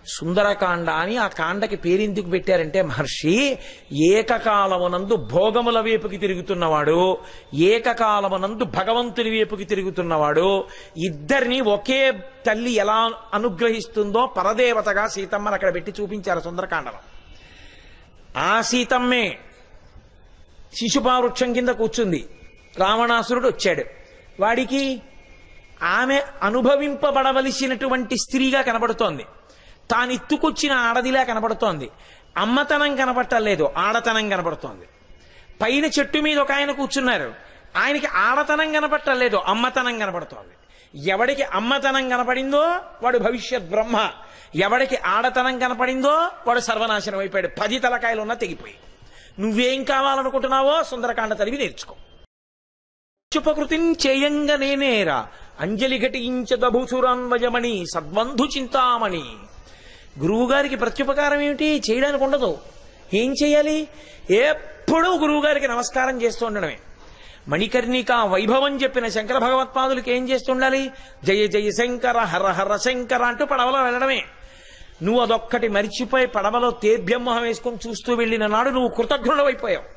సుందరకాండ అని ఆ కాండకి పేరెందుకు పెట్టారంటే మహర్షి ఏకకాలమునందు భోగముల వైపుకి తిరుగుతున్నవాడు, ఏకకాలమునందు భగవంతుని వైపుకి తిరుగుతున్నవాడు, ఇద్దరిని ఒకే తల్లి ఎలా అనుగ్రహిస్తుందో పరదేవతగా సీతమ్మని అక్కడ పెట్టి చూపించారు సుందరకాండలో. ఆ సీతమ్మే శిశుపావృక్షం కింద కూర్చుంది. రావణాసురుడు వచ్చాడు. వాడికి ఆమె అనుభవింపబడవలసినటువంటి స్త్రీగా కనబడుతోంది. తాను ఎత్తుకొచ్చిన ఆడదిలా కనబడుతోంది. అమ్మతనం కనబట్టలేదు, ఆడతనం కనబడుతోంది. పైన చెట్టు మీద ఒక ఆయన కూర్చున్నారు. ఆయనకి ఆడతనం కనబట్టలేదు, అమ్మతనం కనబడుతోంది. ఎవడికి అమ్మతనం కనపడిందో వాడు భవిష్యత్ బ్రహ్మ, ఎవడికి ఆడతనం కనపడిందో వాడు సర్వనాశనం అయిపోయాడు. 10 తలకాయలు ఉన్నా తెగిపోయి. నువ్వేం కావాలనుకుంటున్నావో సుందరకాండ చదివి నేర్చుకో. చుపకృతిం చేయంగా నేనేరా అంజలి ఘటించదభూసురాన్వయమణి సద్బంధు చింతామణి. గురువుగారికి ప్రత్యుపకారం ఏమిటి? చేయడానికి ఉండదు. ఏం చేయాలి? ఎప్పుడూ గురువుగారికి నమస్కారం చేస్తూ ఉండడమే. మణికర్ణిక వైభవం చెప్పిన శంకర భగవత్పాదులకి ఏం చేస్తుండాలి? జయ జయ శంకర హర హర శంకర అంటూ పడవలో వెళ్ళడమే. నువ్వు అదొక్కటి మరిచిపోయి పడవలో తేభ్యమొహం వేసుకొని చూస్తూ వెళ్ళిన నాడు నువ్వు కృతజ్ఞుడవైపోయావు.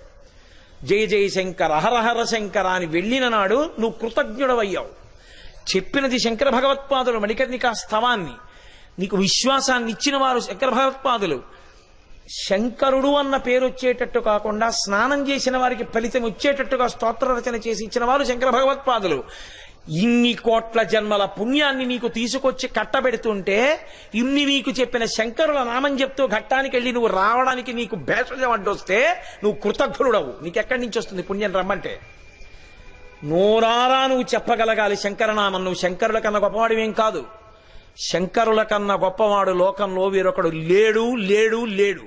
జయ జయ శంకర హర హర శంకర అని వెళ్ళిన నాడు నువ్వు కృతజ్ఞుడవయ్యావు. చెప్పినది శంకర భగవత్పాదులు మణికర్ణికా స్తవాన్ని. నీకు విశ్వాసాన్ని ఇచ్చిన వారు శంకర భగవత్పాదులు. శంకరుడు అన్న పేరు వచ్చేటట్టు కాకుండా స్నానం చేసిన వారికి ఫలితం వచ్చేటట్టుగా స్తోత్ర రచన చేసి ఇచ్చిన వారు శంకర భగవత్పాదులు. ఇన్ని కోట్ల జన్మల పుణ్యాన్ని నీకు తీసుకొచ్చి కట్టబెడుతుంటే ఇన్ని నీకు చెప్పిన శంకరుల నామం చెప్తూ ఘట్టానికి వెళ్ళి నువ్వు రావడానికి నీకు భేషజం అడ్డొస్తే నువ్వు కృతజ్ఞుడవు. నీకెక్కడి నుంచి వస్తుంది పుణ్యం రమ్మంటే? నోరారా నువ్వు చెప్పగలగాలి శంకరనామం. నువ్వు శంకరుల కన్నా గొప్పవాడివేం కాదు. శంకరుల కన్నా గొప్పవాడు లోకంలో వేరొకడు లేడు లేడు లేడు.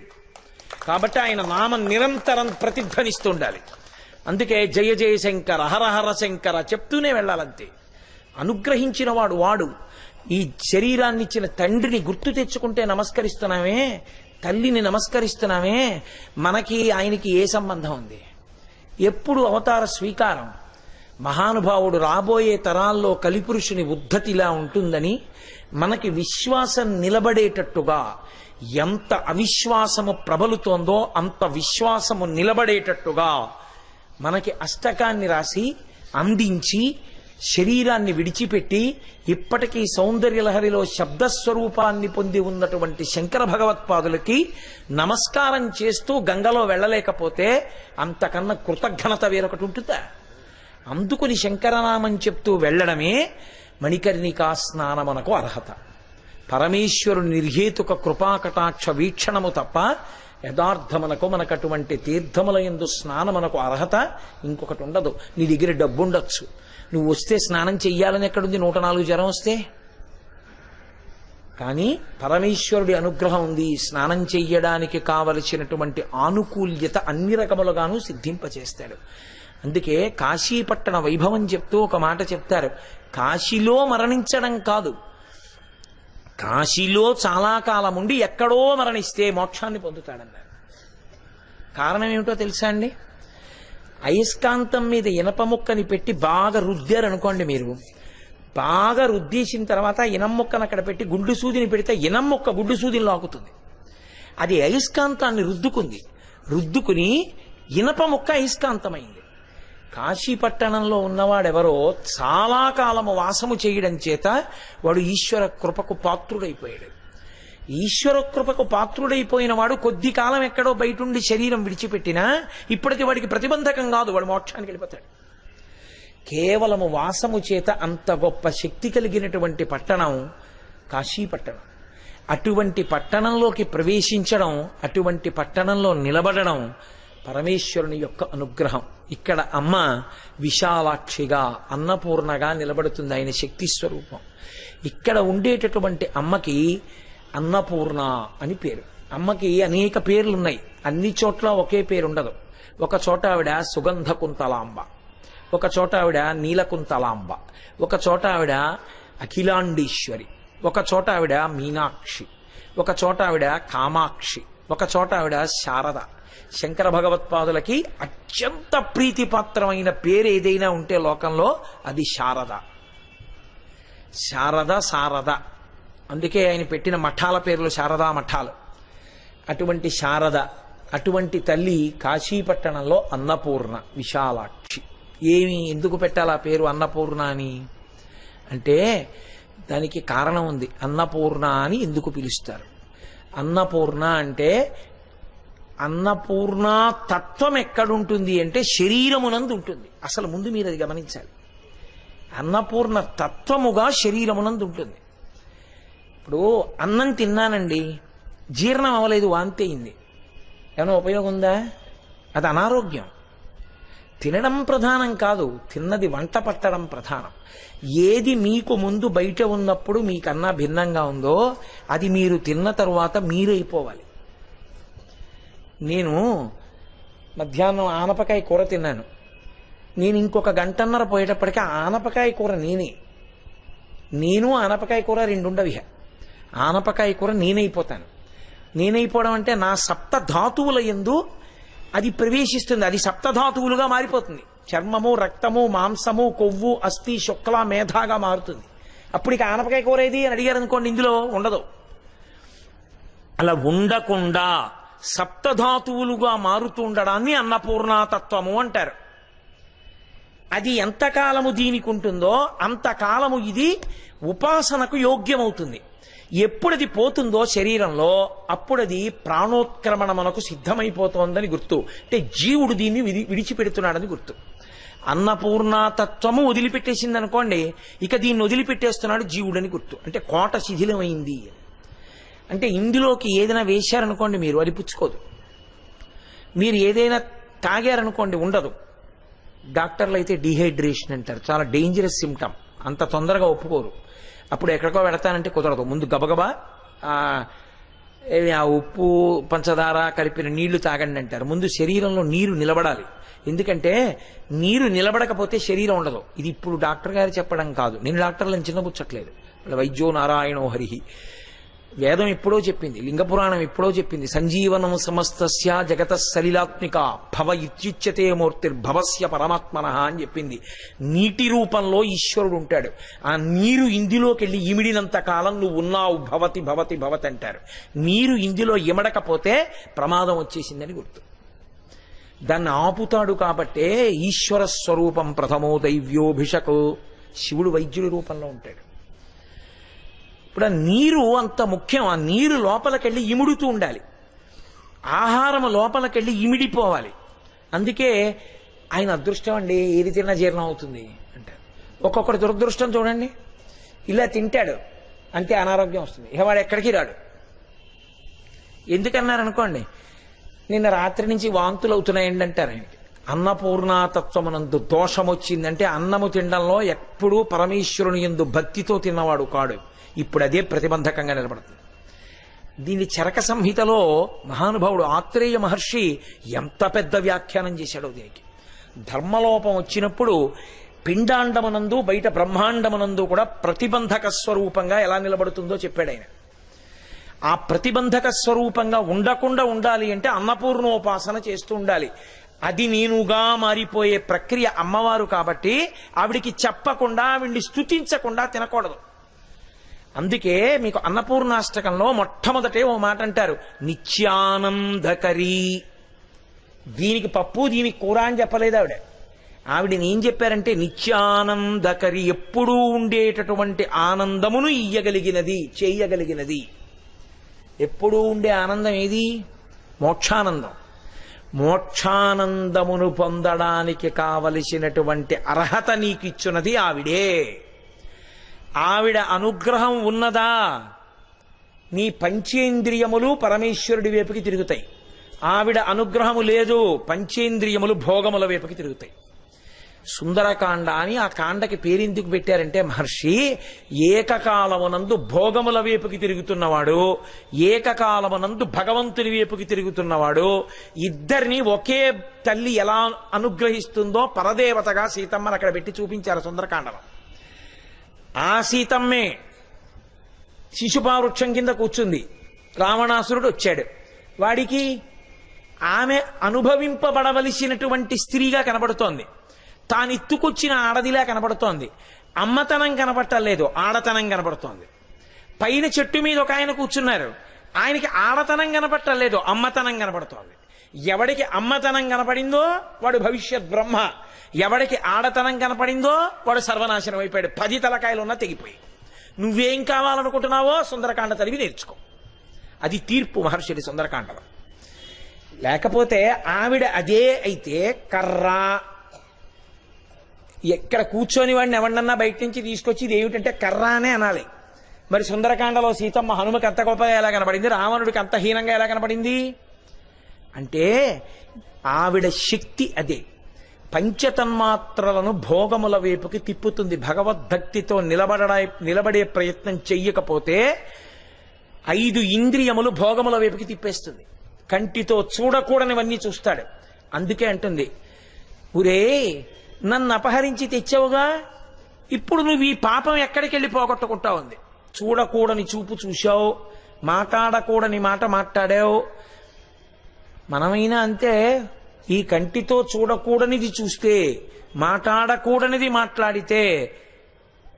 కాబట్టి ఆయన నామం నిరంతరం ప్రతిధ్వనిస్తుండాలి. అందుకే జయ జయ శంకర హర హర శంకర చెప్తూనే వెళ్ళాలంతే. అనుగ్రహించిన వాడు ఈ శరీరాన్ని ఇచ్చిన తండ్రిని గుర్తు తెచ్చుకుంటే నమస్కరిస్తున్నామే, తల్లిని నమస్కరిస్తున్నామే. మనకి ఆయనకి ఏ సంబంధం ఉంది? ఎప్పుడు అవతార స్వీకారం. మహానుభావుడు రాబోయే తరాల్లో కలిపురుషుని ఉద్ధతిలా ఉంటుందని మనకి విశ్వాసం నిలబడేటట్టుగా, ఎంత అవిశ్వాసము ప్రబలుతోందో అంత విశ్వాసము నిలబడేటట్టుగా మనకి అష్టకాన్ని రాసి అందించి శరీరాన్ని విడిచిపెట్టి ఇప్పటికీ సౌందర్యలహరిలో శబ్దస్వరూపాన్ని పొంది ఉన్నటువంటి శంకర భగవత్పాదులకి నమస్కారం చేస్తూ గంగలో వెళ్ళలేకపోతే అంతకన్నా కృతజ్ఞత వేరొకటి ఉంటుందా? అందుకుని శంకరనామం చెప్తూ వెళ్ళడమే మణికర్ణికా స్నానమునకు అర్హత. పరమేశ్వరుని నిర్హేతుక కృపాకటాక్ష వీక్షణము తప్ప యథార్థమునకు మనకటువంటి తీర్థముల యందు స్నానమునకు అర్హత ఇంకొకటి ఉండదు. నీ దగ్గర డబ్బు ఉండొచ్చు, నువ్వు వస్తే స్నానం చెయ్యాలని ఎక్కడుంది? 104 జ్వరం వస్తే. కానీ పరమేశ్వరుడి అనుగ్రహం ఉంది. స్నానం చెయ్యడానికి కావలసినటువంటి ఆనుకూల్యత అన్ని రకములుగాను సిద్ధింపచేస్తాడు. అందుకే కాశీపట్టణ వైభవం చెప్తూ ఒక మాట చెప్తారు. కాశీలో మరణించడం కాదు, కాశీలో చాలా కాలం ఉండి ఎక్కడో మరణిస్తే మోక్షాన్ని పొందుతాడన్నారు. కారణం ఏమిటో తెలుసా అండి? అయస్కాంతం మీద ఇనప ముక్కని పెట్టి బాగా రుద్దారనుకోండి, మీరు బాగా రుద్దేసిన తర్వాత ఇనం ముక్కను అక్కడ పెట్టి గుండు సూదిని పెడితే ఇనం ముక్క గుండు సూదిని లాగుతుంది. అది అయస్కాంతాన్ని రుద్దుకుని ఇనప ముక్క అయస్కాంతమైంది. కాశీపట్టణంలో ఉన్నవాడెవరో చాలా కాలము వాసము చేయడం చేత వాడు ఈశ్వర కృపకు పాత్రుడైపోయాడు. ఈశ్వర కృపకు పాత్రుడైపోయిన వాడు కొద్ది కాలం ఎక్కడో బయటుండి శరీరం విడిచిపెట్టినా ఇప్పటికి వాడికి ప్రతిబంధకం కాదు, వాడు మోక్షానికి వెళ్ళిపోతాడు. కేవలము వాసము చేత అంత గొప్ప శక్తి కలిగినటువంటి పట్టణం కాశీపట్టణం. అటువంటి పట్టణంలోకి ప్రవేశించడం, అటువంటి పట్టణంలో నిలబడడం పరమేశ్వరుని యొక్క అనుగ్రహం. ఇక్కడ అమ్మ విశాలాక్షిగా అన్నపూర్ణగా నిలబడుతుంది, ఆయన శక్తి స్వరూపం. ఇక్కడ ఉండేటటువంటి అమ్మకి అన్నపూర్ణ అని పేరు. అమ్మకి అనేక పేర్లున్నాయి, అన్ని చోట్ల ఒకే పేరు ఉండదు. ఒక చోట ఆవిడ సుగంధ కుంతలాంబ, ఒక చోట ఆవిడ నీలకుంతలాంబ, ఒక చోట ఆవిడ అఖిలాండేశ్వరి, ఒక చోట ఆవిడ మీనాక్షి, ఒక చోట ఆవిడ కామాక్షి, ఒక చోట ఆవిడ శారద. శంకర భగవత్పాదులకి అత్యంత ప్రీతిపాత్రమైన పేరు ఏదైనా ఉంటే లోకంలో అది శారద. శారద, శారద అందుకే ఆయన పెట్టిన మఠాల పేర్లు శారదా మఠాలు. అటువంటి శారద, అటువంటి తల్లి కాశీపట్టణంలో అన్నపూర్ణ విశాలాక్షి. ఎందుకు పెట్టాలి ఆ పేరు అన్నపూర్ణ అని అంటే దానికి కారణం ఉంది. అన్నపూర్ణ అని ఎందుకు పిలుస్తారు? అన్నపూర్ణ అంటే అన్నపూర్ణ తత్వం ఎక్కడుంటుంది అంటే శరీరమునందు ఉంటుంది. అసలు ముందు మీరు అది గమనించాలి. అన్నపూర్ణ తత్వముగా శరీరమునందు ఉంటుంది. ఇప్పుడు అన్నం తిన్నానండి, జీర్ణం అవ్వలేదు, వాంతి అయింది, ఏమైనా ఉపయోగం ఉందా? అది అనారోగ్యం. తినడం ప్రధానం కాదు, తిన్నది వంట పట్టడం ప్రధానం. ఏది మీకు ముందు బయట ఉన్నప్పుడు మీకన్నా భిన్నంగా ఉందో అది మీరు తిన్న తరువాత మీరైపోవాలి. నేను మధ్యాహ్నం ఆనపకాయ కూర తిన్నాను. నేను ఇంకొక గంటన్నర పోయేటప్పటికీ ఆనపకాయ కూర నేను ఆనపకాయ కూర రెండుండవి. ఆనపకాయ కూర నేనైపోతాను. నేనైపోవడం అంటే నా సప్త ధాతువుల యందు అది ప్రవేశిస్తుంది. అది సప్తధాతువులుగా మారిపోతుంది. చర్మము, రక్తము, మాంసము, కొవ్వు, అస్థి, శుక్ల, మేధాగా మారుతుంది. అప్పుడు ఇక ఆనపకాయ కూర ఏది అని అడిగారు అనుకోండి, ఇందులో ఉండదు. అలా ఉండకుండా సప్తధాతువులుగా మారుతూ ఉండడాన్ని అన్నపూర్ణాతత్వము అంటారు. అది ఎంతకాలము దీనికి ఉంటుందో అంతకాలము ఇది ఉపాసనకు యోగ్యమవుతుంది. ఎప్పుడది పోతుందో శరీరంలో అప్పుడు అది ప్రాణోత్క్రమణమునకు సిద్ధమైపోతోందని గుర్తు. అంటే జీవుడు దీన్ని విడిచిపెడుతున్నాడని గుర్తు. అన్నపూర్ణాతత్వము వదిలిపెట్టేసింది అనుకోండి, ఇక దీన్ని వదిలిపెట్టేస్తున్నాడు జీవుడని గుర్తు. అంటే కోట శిథిలమైంది. అంటే ఇందులోకి ఏదైనా వేశారనుకోండి మీరు, అది పుచ్చుకోదు. మీరు ఏదైనా తాగారనుకోండి, ఉండదు. డాక్టర్లు అయితే డీహైడ్రేషన్ అంటారు, చాలా డేంజరస్ సిమ్టమ్, అంత తొందరగా ఒప్పుకోరు. అప్పుడు ఎక్కడికో పెడతానంటే కుదరదు. ముందు గబగబా ఆ ఉప్పు పంచదార కలిపిన నీళ్లు తాగండి అంటారు. ముందు శరీరంలో నీరు నిలబడాలి. ఎందుకంటే నీరు నిలబడకపోతే శరీరం ఉండదు. ఇది ఇప్పుడు డాక్టర్ గారు చెప్పడం కాదు, నేను డాక్టర్లను చిన్నపుచ్చట్లేదు. వైద్యో నారాయణో హరిహి. వేదం ఎప్పుడో చెప్పింది, లింగపురాణం ఎప్పుడో చెప్పింది. సంజీవనం సమస్తస్య జగత సలిలాత్మిక భవ ఇత్యుచ్యతే మూర్తిర్భవస్య పరమాత్మనః అని చెప్పింది. నీటి రూపంలో ఈశ్వరుడు ఉంటాడు. ఆ నీరు ఇందులోకి వెళ్ళి ఇమిడినంత కాలం నువ్వు ఉన్నావు, భవతి భవతి భవతి అంటారు. నీరు ఇందులో ఇమడకపోతే ప్రమాదం వచ్చేసిందని గుర్తు. దాన్ని ఆపుతాడు కాబట్టే ఈశ్వర స్వరూపం ప్రథమో దైవ్యోభిషకు. శివుడు వైద్యుడి రూపంలో ఉంటాడు. ఇప్పుడు ఆ నీరు అంత ముఖ్యం. ఆ నీరు లోపలికెళ్ళి ఇముడుతూ ఉండాలి. ఆహారం లోపలికెళ్ళి ఇమిడిపోవాలి. అందుకే ఆయన అదృష్టం అండి, ఏది తిన్నా జీర్ణం అవుతుంది అంటారు. ఒక్కొక్కటి దురదృష్టం చూడండి, ఇలా తింటాడు అంతే అనారోగ్యం వస్తుంది, ఇక వాడు ఎక్కడికి రాడు. ఎందుకన్నారనుకోండి, నిన్న రాత్రి నుంచి వాంతులు అవుతున్నాయండి అంటారు ఆయనకి. అన్నపూర్ణాతత్వమునందు దోషం వచ్చిందంటే అన్నము తినడంలో ఎప్పుడూ పరమేశ్వరుని యందు భక్తితో తిన్నవాడు కాడు. ఇప్పుడు అదే ప్రతిబంధకంగా నిలబడుతుంది. దీని చరక సంహితలో మహానుభావుడు ఆత్రేయ మహర్షి ఎంత పెద్ద వ్యాఖ్యానం చేశాడో దీనికి. ధర్మలోపం వచ్చినప్పుడు పిండాండమునందు బయట బ్రహ్మాండమునందు కూడా ప్రతిబంధక స్వరూపంగా ఎలా నిలబడుతుందో చెప్పాడు ఆయన. ఆ ప్రతిబంధక స్వరూపంగా ఉండకుండా ఉండాలి అంటే అన్నపూర్ణోపాసన చేస్తూ ఉండాలి. అది నేనుగా మారిపోయే ప్రక్రియ అమ్మవారు కాబట్టి ఆవిడికి చెప్పకుండా, ఆవిడ్ని స్తుతించకుండా తినకూడదు. అందుకే మీకు అన్నపూర్ణాష్టకంలో మొట్టమొదటే ఓ మాట అంటారు, నిత్యానందకరీ. దీనికి పప్పు దీనికి కూర అని చెప్పలేదు ఆవిడ. ఆవిడని ఏం చెప్పారంటే నిత్యానందకరి, ఎప్పుడూ ఉండేటటువంటి ఆనందమును ఇయ్యగలిగినది, చేయగలిగినది. ఎప్పుడూ ఉండే ఆనందం ఏది? మోక్షానందం. మోక్షానందమును పొందడానికి కావలసినటువంటి అర్హత నీకు ఇచ్చున్నది ఆవిడే. ఆవిడ అనుగ్రహం ఉన్నదా, నీ పంచేంద్రియములు పరమేశ్వరుడి వైపుకి తిరుగుతాయి. ఆవిడ అనుగ్రహము లేదు, పంచేంద్రియములు భోగముల వైపుకి తిరుగుతాయి. సుందరకాండ అని ఆ కాండకి పేరెందుకు పెట్టారంటే మహర్షి ఏకకాలమునందు భోగముల వైపుకి తిరుగుతున్నవాడు, ఏకకాలమునందు భగవంతుని వైపుకి తిరుగుతున్నవాడు, ఇద్దరిని ఒకే తల్లి ఎలా అనుగ్రహిస్తుందో పరదేవతగా సీతమ్మని అక్కడ పెట్టి చూపించారు సుందరకాండలో. ఆ సీతమ్మే శిశుపావృక్షం కింద కూర్చుంది. రావణాసురుడు వచ్చాడు. వాడికి ఆమె అనుభవింపబడవలసినటువంటి స్త్రీగా కనబడుతోంది. తానెత్తుకొచ్చిన ఆడదిలా కనబడుతోంది. అమ్మతనం కనబట్టలేదు, ఆడతనం కనబడుతోంది. పైన చెట్టు మీద ఒక ఆయన కూర్చున్నారు. ఆయనకి ఆడతనం కనపట్టలేదు, అమ్మతనం కనపడుతోంది. ఎవడికి అమ్మతనం కనపడిందో వాడు భవిష్యత్ బ్రహ్మ, ఎవడికి ఆడతనం కనపడిందో వాడు సర్వనాశనం అయిపోయాడు. 10 తలకాయలు ఉన్నా తెగిపోయి. నువ్వేం కావాలనుకుంటున్నావో సుందరకాండ చదివి నేర్చుకో. అది తీర్పు మహర్షుడి సుందరకాండలో. లేకపోతే ఆవిడ అదే అయితే కర్ర ఎక్కడ కూర్చొని వాడిని ఎవరినన్నా బయట నుంచి తీసుకొచ్చి ఇది ఏమిటంటే కర్ర అనే అనాలి. మరి సుందరకాండలో సీతమ్మ హనుమకి అంత గొప్పగా ఎలా కనపడింది, రావణుడికి అంత హీనంగా ఎలా కనపడింది అంటే ఆవిడ శక్తి అదే. పంచతన్మాత్రలను భోగముల వైపుకి తిప్పుతుంది. భగవద్భక్తితో నిలబడే ప్రయత్నం చెయ్యకపోతే 5 ఇంద్రియములు భోగముల వైపుకి తిప్పేస్తుంది. కంటితో చూడకూడనివన్నీ చూస్తాడు. అందుకే అంటుంది, ఊరే నన్ను అపహరించి తెచ్చావుగా, ఇప్పుడు నువ్వు ఈ పాపం ఎక్కడికి వెళ్ళి పోగొట్టుకుంటా ఉంది. చూడకూడని చూపు చూశావు, మాట్లాడకూడని మాట మాట్లాడావు. మనమైనా అంతే. ఈ కంటితో చూడకూడనిది చూస్తే, మాట్లాడకూడనిది మాట్లాడితే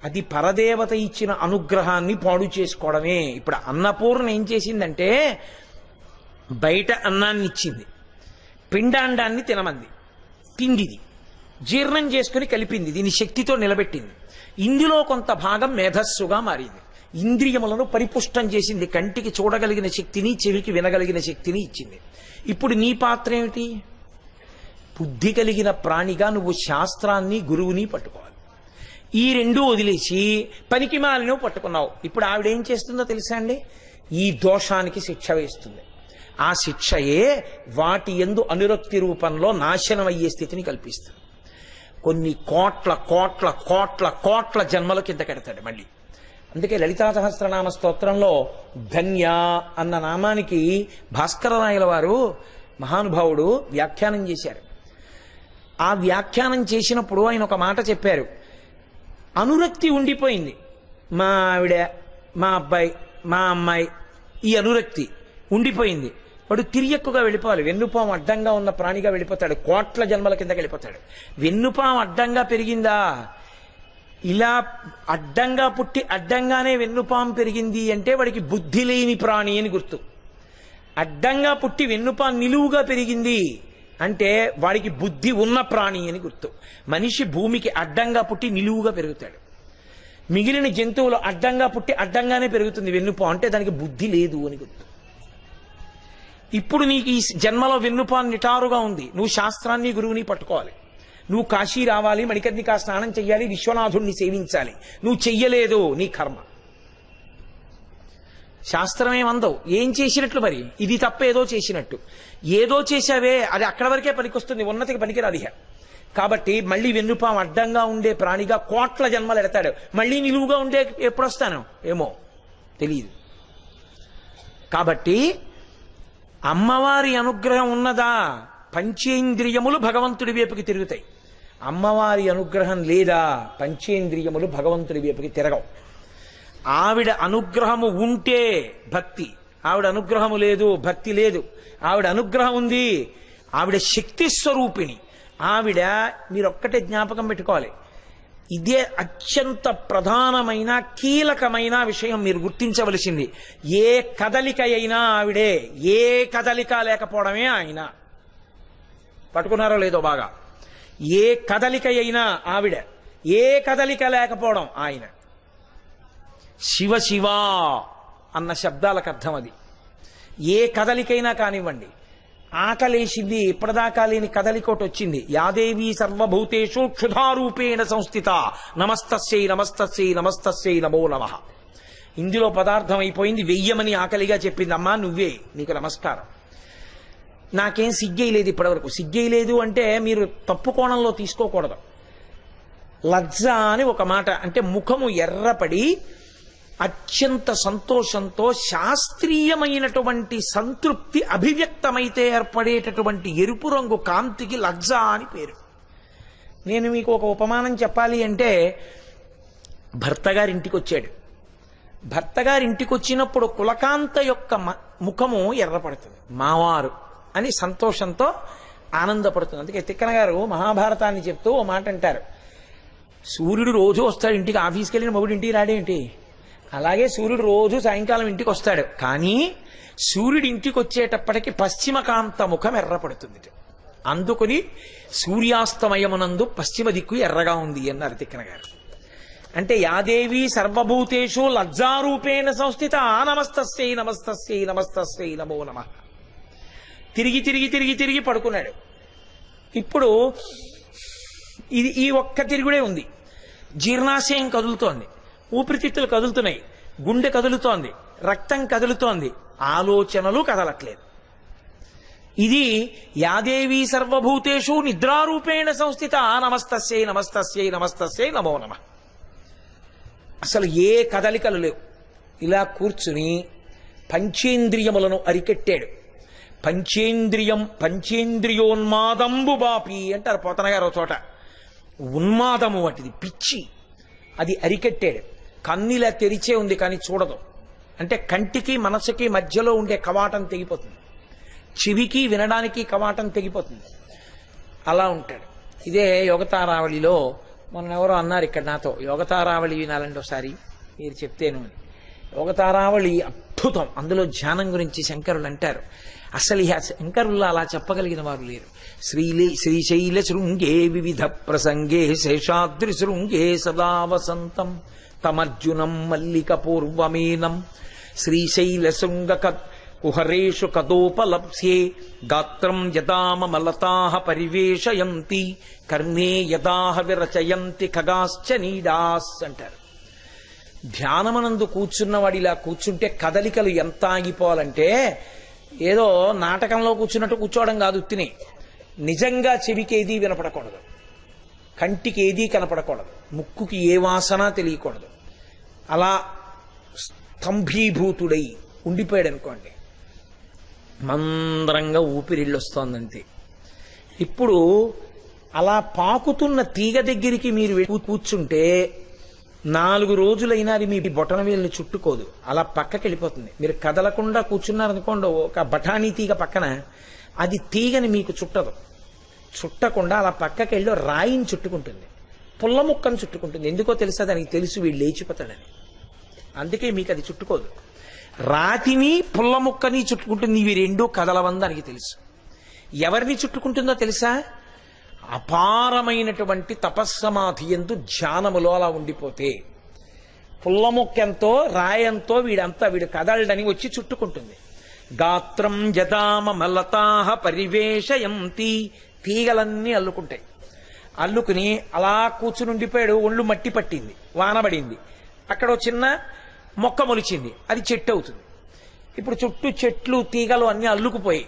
అది పరదేవత ఇచ్చిన అనుగ్రహాన్ని పాడు చేసుకోవడమే. ఇప్పుడు అన్నపూర్ణ ఏం చేసిందంటే బయట అన్నాన్ని ఇచ్చింది, పిండాండాన్ని తినమంది, తిండిది జీర్ణం చేసుకుని కలిపింది, దీని శక్తితో నిలబెట్టింది. ఇందులో కొంత భాగం మేధస్సుగా మారింది. ఇంద్రియములను పరిపుష్టం చేసింది. కంటికి చూడగలిగిన శక్తిని, చెవికి వినగలిగిన శక్తిని ఇచ్చింది. ఇప్పుడు నీ పాత్ర ఏమిటి? బుద్ధి కలిగిన ప్రాణిగా నువ్వు శాస్త్రాన్ని గురువుని పట్టుకోవాలి. ఈ 2 వదిలేసి పనికి మాలినో పట్టుకున్నావు. ఇప్పుడు ఆవిడేం చేస్తుందో తెలుసా అండి? ఈ దోషానికి శిక్ష వేస్తుంది. ఆ శిక్షయే వాటి యందు అనురక్తి రూపంలో నాశనం అయ్యే స్థితిని కల్పిస్తుంది. కొన్ని కోట్ల కోట్ల కోట్ల కోట్ల జన్మల కింద కడతాడు మళ్ళీ. అందుకే లలితా సహస్రనామ స్తోత్రంలో ధన్య అన్న నామానికి భాస్కరరాయల వారు మహానుభావుడు వ్యాఖ్యానం చేశారు. ఆ వ్యాఖ్యానం చేసినప్పుడు ఆయన ఒక మాట చెప్పారు. అనురక్తి ఉండిపోయింది. మా ఆవిడ, మా అబ్బాయి, మా అమ్మాయి, ఈ అనురక్తి ఉండిపోయింది. వాడు తిరియక్కుగా వెళ్ళిపోవాలి. వెన్నుపాము అడ్డంగా ఉన్న ప్రాణిగా వెళ్ళిపోతాడు. కోట్ల జన్మల కిందకి వెళ్ళిపోతాడు. వెన్నుపాము అడ్డంగా పెరిగిందా, ఇలా అడ్డంగా పుట్టి అడ్డంగానే వెన్నుపాము పెరిగింది అంటే వాడికి బుద్ధి లేని ప్రాణి అని గుర్తు. అడ్డంగా పుట్టి వెన్నుపాము నిలువుగా పెరిగింది అంటే వాడికి బుద్ధి ఉన్న ప్రాణి అని గుర్తు. మనిషి భూమికి అడ్డంగా పుట్టి నిలువుగా పెరుగుతాడు. మిగిలిన జంతువులు అడ్డంగా పుట్టి అడ్డంగానే పెరుగుతుంది వెన్నుపాము అంటే దానికి బుద్ధి లేదు అని గుర్తు. ఇప్పుడు నీకు ఈ జన్మలో వెన్నుపాము నిటారుగా ఉంది. నువ్వు శాస్త్రాన్ని గురువుని పట్టుకోవాలి. నువ్వు కాశీ రావాలి, మణికర్ణికా స్నానం చెయ్యాలి, విశ్వనాథుణ్ణి సేవించాలి. నువ్వు చెయ్యలేదు, నీ కర్మ. శాస్త్రమేమందవు. ఏం చేసినట్లు మరి? ఇది తప్ప ఏదో చేసినట్టు. ఏదో చేశావే అది అక్కడ వరకే పనికొస్తుంది, ఉన్నతికి పనికిరాది. కాబట్టి మళ్ళీ వెన్నుపాము అడ్డంగా ఉండే ప్రాణిగా కోట్ల జన్మలు ఎడతాడు. మళ్ళీ నిలువుగా ఉండే ఎప్పుడొస్తాను ఏమో తెలియదు. కాబట్టి అమ్మవారి అనుగ్రహం ఉన్నదా, పంచేంద్రియములు భగవంతుడి వైపుకి తిరుగుతాయి. అమ్మవారి అనుగ్రహం లేదా, పంచేంద్రియములు భగవంతుడి వైపుకి తిరగవు. ఆవిడ అనుగ్రహము ఉంటే భక్తి, ఆవిడ అనుగ్రహము లేదు భక్తి లేదు. ఆవిడ అనుగ్రహం ఉంది, ఆవిడ శక్తి స్వరూపిణి. ఆవిడ మీరొక్కటే జ్ఞాపకం పెట్టుకోవాలి. ఇదే అత్యంత ప్రధానమైన కీలకమైన విషయం మీరు గుర్తించవలసింది. ఏ కదలిక అయినా ఆవిడే, ఏ కదలిక లేకపోవడమే ఆయన. పట్టుకున్నారో లేదో బాగా. ఏ కదలిక అయినా ఆవిడ, ఏ కదలిక లేకపోవడం ఆయన. శివ శివ అన్న శబ్దాలకు అర్థం అది. ఏ కదలికైనా కానివ్వండి. ఆకలేసింది, ఇప్పటిదాకా లేని కదలికోటి వచ్చింది. యాదేవి సర్వభూతేషు క్షుధారూపేణ సంస్థిత నమస్తస్యై నమస్తస్యై నమస్తస్యై నమో నమః. ఇందులో పదార్థం అయిపోయింది, వెయ్యమని ఆకలిగా చెప్పింది. అమ్మా నువ్వే, నీకు నమస్కారం. నాకేం సిగ్గేయలేదు ఇప్పటివరకు. సిగ్గేయలేదు అంటే మీరు తప్పు కోణంలో తీసుకోకూడదు. లజ్జ అని ఒక మాట అంటే ముఖము ఎర్రపడి అత్యంత సంతోషంతో శాస్త్రీయమైనటువంటి సంతృప్తి అభివ్యక్తమైతే ఏర్పడేటటువంటి ఎరుపు రంగు కాంతికి లజ్జ అని పేరు. నేను మీకు ఒక ఉపమానం చెప్పాలి అంటే, భర్తగారింటికి వచ్చాడు. భర్తగారింటికి వచ్చినప్పుడు కులకాంత యొక్క ముఖము ఎర్రపడుతుంది. మావారు అని సంతోషంతో ఆనందపడుతుంది. అందుకే తిక్కన గారు మహాభారతాన్ని చెప్తూ ఓ మాట అంటారు. సూర్యుడు రోజు వస్తాడు ఇంటికి, ఆఫీస్కి వెళ్ళిన మొగుడు ఇంటికి రాడేంటి? అలాగే సూర్యుడు రోజు సాయంకాలం ఇంటికి వస్తాడు. కానీ సూర్యుడు ఇంటికి వచ్చేటప్పటికి పశ్చిమ కాంత ముఖం ఎర్రపడుతుంది. అందుకుని సూర్యాస్తమయమునందు పశ్చిమ దిక్కు ఎర్రగా ఉంది అన్నారు తిక్కన గారు. అంటే యాదేవి సర్వభూతేషు లజ్జారూపేణ సంస్థిత నమస్తస్యై నమస్తస్యై నమస్తస్యై నమో నమః. తిరిగి తిరిగి తిరిగి తిరిగి పడుకున్నాడు. ఇప్పుడు ఈ ఒక్క తిరుగుడే ఉంది. జీర్ణాశయం కదులుతోంది, ఊపిరితిత్తులు కదులుతున్నాయి, గుండె కదులుతోంది, రక్తం కదులుతోంది, ఆలోచనలు కదలట్లేదు. ఇది యాదేవి సర్వభూతేషు నిద్రారూపేణ సంస్థిత నమస్తస్యై నమస్తస్యై నమస్తస్యై నమో నమః. అసలు ఏ కదలికలు లేవు. ఇలా కూర్చుని పంచేంద్రియములను అరికెట్టాడు. పంచేంద్రియోన్మాదంబు బాపి అంటారు పోతన గారు చోట. ఉన్మాదము వాటిది, పిచ్చి, అది అరికెట్టాడు. కన్నిలా తెరిచే ఉంది కానీ చూడదు. అంటే కంటికి మనసుకి మధ్యలో ఉండే కవాటం తెగిపోతుంది, చెవికి వినడానికి కవాటం తెగిపోతుంది. అలా ఉంటాడు. ఇదే యోగతారావళిలో మొన్న ఎవరో అన్నారు ఇక్కడ నాతో, యోగతారావళి వినాలంటే ఒకసారి మీరు చెప్తేను అని. యోగతారావళి అద్భుతం. అందులో ధ్యానం గురించి శంకరులు అంటారు. అసలు ఈ శంకరుల్లో అలా చెప్పగలిగిన వారు లేరు. శ్రీశైల శృంగే వివిధ ప్రసంగే శేషాద్రి శృంగే సదా వసంతం తమర్జునం మల్లిక పూర్వమేనం శ్రీశైల శృంగ కుహరేషు కదోపలప్స్యే గాత్రం యదామలతాః పరివేషయంతి కర్ణే యదాః విరచయంతి ఖగాశ్చ నీడాస్ అంటారు. ధ్యానమనందు కూర్చున్నవాడు ఇలా కూర్చుంటే కదలికలు ఎంత ఆగిపోవాలంటే ఏదో నాటకంలో కూర్చున్నట్టు కూర్చోవడం కాదు. ఉత్తిని నిజంగా చెవికి ఏదీ వినపడకూడదు, కంటికి ఏదీ కనపడకూడదు, ముక్కుకి ఏ వాసన తెలియకూడదు. అలా స్తంభీభూతుడై ఉండిపోయాడు అనుకోండి, మందరంగా ఊపిరిళ్ళొస్తోందంతే. ఇప్పుడు అలా పాకుతున్న తీగ దగ్గరికి మీరు కూర్చుంటే 4 రోజులైనా అది మీ బొటన వేలుని చుట్టుకోదు, అలా పక్కకి వెళ్ళిపోతుంది. మీరు కదలకుండా కూర్చున్నారనుకోండి ఒక బఠానీ తీగ పక్కన, అది తీగని మీకు చుట్టకుండా అలా పక్కకి వెళ్ళి రాయిని చుట్టుకుంటుంది, పుల్ల ముక్కను చుట్టుకుంటుంది. ఎందుకో తెలుసా? దానికి తెలుసు వీడు లేచిపోతాడని, అందుకే మీకు అది చుట్టుకోదు. రాతిని పుల్ల ముక్కని చుట్టుకుంటుంది, ఇవి రెండూ కదలవని దానికి తెలుసు. ఎవరిని చుట్టుకుంటుందో తెలుసా? అపారమైనటువంటి తపస్సమాధి ఎందు ధ్యానములో అలా ఉండిపోతే పుల్లముక్కెంతో రాయంతో వీడు కదలడని వచ్చి చుట్టుకుంటుంది. గాత్రం యదామలతాః పరివేషయంతి, తీగలన్నీ అల్లుకుంటాయి. అల్లుకుని అలా కూర్చుని ఉండిపోయాడు. ఒళ్ళు మట్టి పట్టింది, వానబడింది, అక్కడ చిన్న మొక్క మొలిచింది, అది చెట్టు అవుతుంది. ఇప్పుడు చుట్టూ చెట్లు తీగలు అన్నీ అల్లుకుపోయి,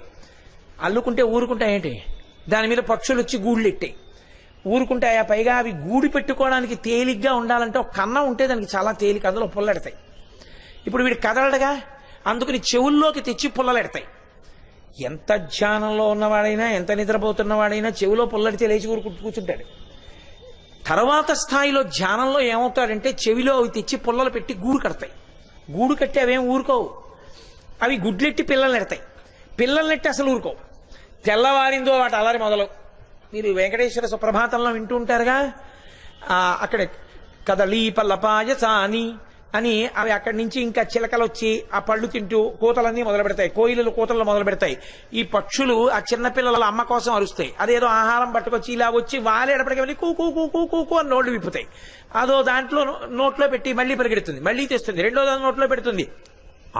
అల్లుకుంటే ఊరుకుంటాయేంటి? దాని మీద పక్షులు వచ్చి గూళ్ళు ఎట్టాయి, ఊరుకుంటాయా? పైగా అవి గూడి పెట్టుకోవడానికి తేలిగ్గా ఉండాలంటే ఒక కన్నం ఉంటే దానికి చాలా తేలిక, అందులో పుల్లెడతాయి. ఇప్పుడు వీడు కదలడగా, అందుకని చెవుల్లోకి తెచ్చి పుల్లలెడతాయి. ఎంత ధ్యానంలో ఉన్నవాడైనా, ఎంత నిద్రపోతున్నవాడైనా చెవిలో పుల్లడితే లేచి కూర్చుంటాడు. తర్వాత స్థాయిలో ధ్యానంలో ఏమవుతాడంటే చెవిలో అవి తెచ్చి పుల్లలు పెట్టి గూడు కడతాయి. గూడు కట్టి అవేం ఊరుకోవు, అవి గుడ్లెట్టి పిల్లల్ని ఎడతాయి. పిల్లల్నెట్టి అసలు ఊరుకోవు. తెల్లవారిందో వాటి అలరి మొదలు. మీరు వెంకటేశ్వర సుప్రభాతంలో వింటూ ఉంటారుగా, అక్కడ కదళీ పల్లపాయసాని అని అవి అక్కడి నుంచి ఇంకా చిలకలు వచ్చి ఆ పళ్ళు తింటూ కూతలన్నీ మొదలు పెడతాయి, కోయిలలు కూతలు మొదలు పెడతాయి. ఈ పక్షులు ఆ చిన్నపిల్లల అమ్మ కోసం అరుస్తాయి. అదేదో ఆహారం పట్టుకొచ్చి ఇలా వచ్చి వాలేటప్పటికి వెళ్ళి కూ కూ కూ కూ కూ అని నోళ్ళు విప్పుతాయి. అదో దాంట్లో నోట్లో పెట్టి మళ్ళీ పరిగెడుతుంది, మళ్ళీ తెస్తుంది, రెండో దాని నోట్లో పెడుతుంది.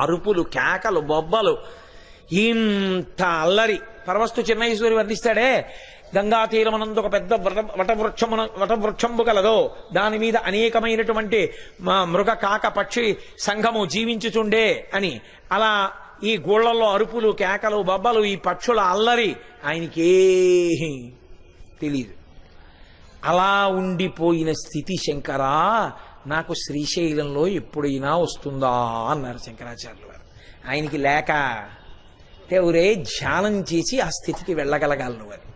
అరుపులు, కేకలు, బొబ్బలు, ఇంత అల్లరి. పరవస్తు చిన్నయేశ్వరి వర్ణిస్తాడే, గంగా తీరమనందు ఒక పెద్ద వటవృక్షంబు కలదో, దాని మీద అనేకమైనటువంటి మృగ కాక పక్షి సంఘము జీవించుచుండే అని. అలా ఈ గోళ్లలో అరుపులు, కేకలు, బొబ్బలు, ఈ పక్షుల అల్లరి ఆయనకేం తెలీదు. అలా ఉండిపోయిన స్థితి శంకరా నాకు శ్రీశైలంలో ఎప్పుడైనా వస్తుందా అన్నారు శంకరాచార్యులు వారు. ఆయనకి లేక ఒరే ధ్యానం చేసి ఆ స్థితికి వెళ్ళగలగాలను అని.